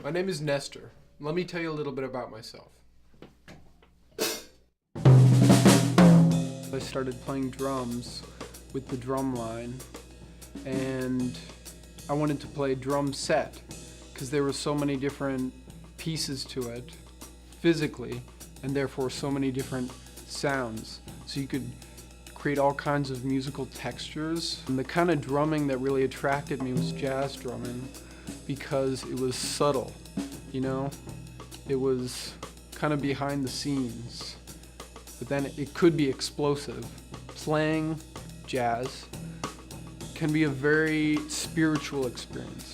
My name is Nestore. Let me tell you a little bit about myself. I started playing drums with the drum line, and I wanted to play a drum set because there were so many different pieces to it physically, and therefore so many different sounds. So you could create all kinds of musical textures. And the kind of drumming that really attracted me was jazz drumming because it was subtle, you know? It was kind of behind the scenes, but then it could be explosive. Playing jazz can be a very spiritual experience.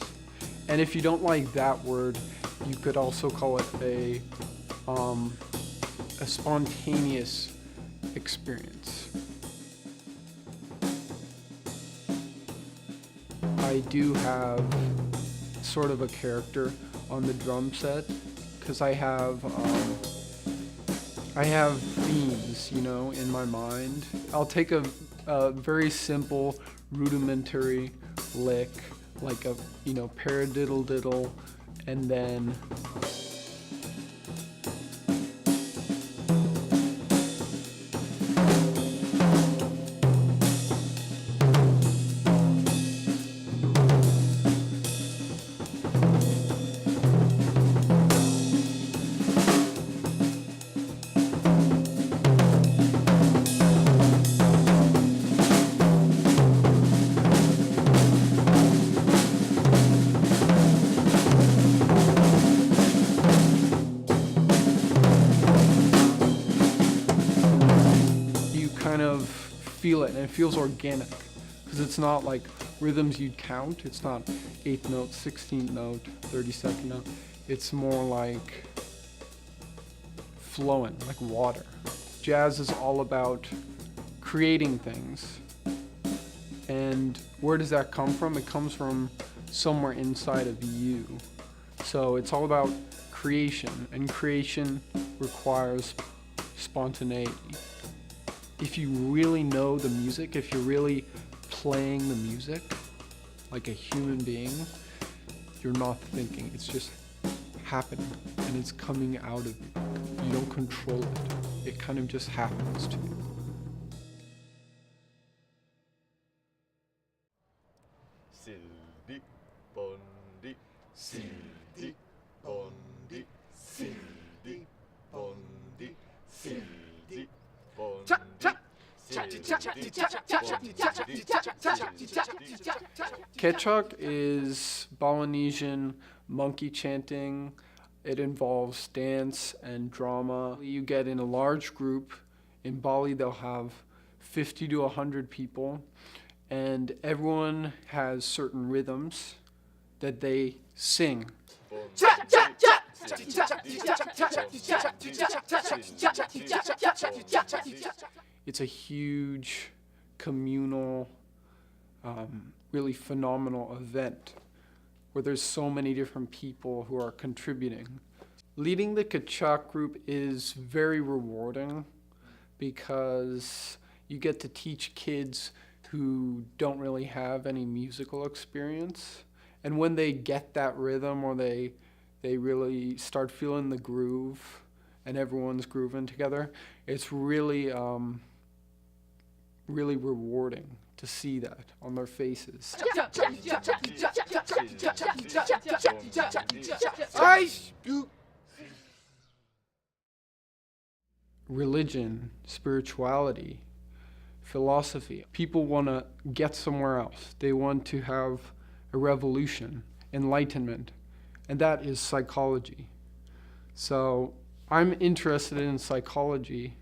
And if you don't like that word, you could also call it a spontaneous experience. I do have sort of a character on the drum set because I have themes, you know, in my mind. I'll take a very simple, rudimentary lick, like a, you know, paradiddle diddle, and then kind of feel it, and it feels organic because it's not like rhythms you'd count. It's not 8th note, 16th note, 32nd note. It's more like flowing, like water. Jazz is all about creating things. And where does that come from? It comes from somewhere inside of you. So it's all about creation, and creation requires spontaneity. If you really know the music, if you're really playing the music like a human being, you're not thinking, it's just happening and it's coming out of you. You don't control it. It kind of just happens to you. Sildi, bondi, sildi, bondi, sildi, bondi, sildi, bondi. Kecak is Balinesian monkey chanting. It involves dance and drama. You get in a large group. In Bali, they'll have 50 to 100 people, and everyone has certain rhythms that they sing. It's a huge communal, really phenomenal event where there's so many different people who are contributing. Leading the Kecak group is very rewarding because you get to teach kids who don't really have any musical experience. And when they get that rhythm, or they really start feeling the groove and everyone's grooving together, it's really really rewarding to see that on their faces. Religion, spirituality, philosophy. People want to get somewhere else. They want to have a revolution, enlightenment, and that is psychology. So I'm interested in psychology,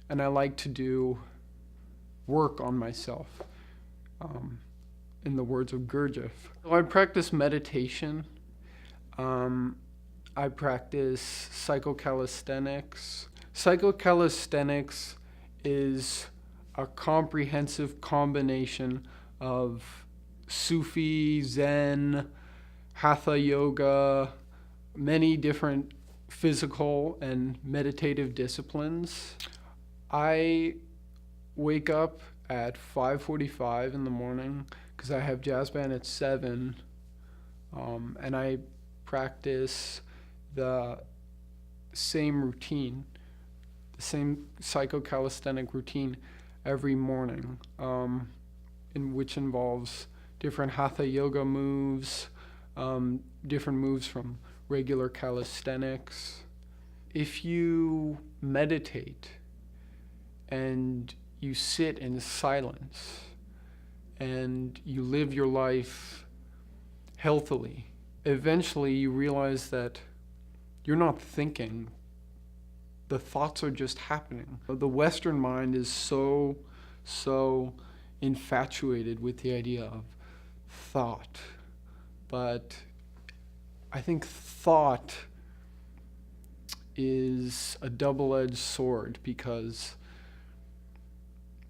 and I like to do work on myself, in the words of Gurdjieff. So I practice meditation. I practice psychocalisthenics. Psychocalisthenics is a comprehensive combination of Sufi, Zen, Hatha yoga, many different physical and meditative disciplines. I wake up at 5:45 in the morning because I have jazz band at 7, and I practice the same routine, the same psychocalisthenic routine every morning, in which involves different hatha yoga moves, different moves from regular calisthenics. If you meditate and you sit in silence and you live your life healthily, eventually you realize that you're not thinking. The thoughts are just happening. The Western mind is so infatuated with the idea of thought. But I think thought is a double-edged sword, because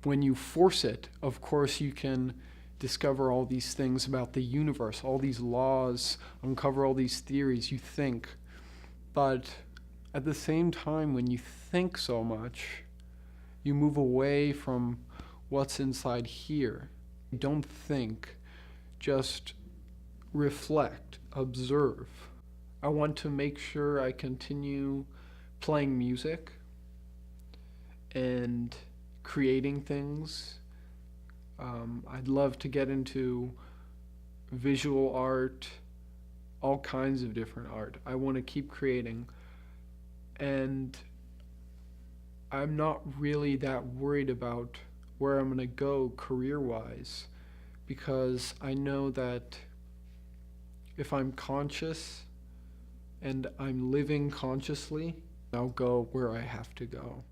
when you force it, of course you can discover all these things about the universe, all these laws, uncover all these theories, you think. But at the same time, when you think so much, you move away from what's inside here. Don't think, just reflect, observe. I want to make sure I continue playing music and creating things. I'd love to get into visual art, all kinds of different art. I want to keep creating. And I'm not really that worried about where I'm going to go career-wise, because I know that if I'm conscious and I'm living consciously, I'll go where I have to go.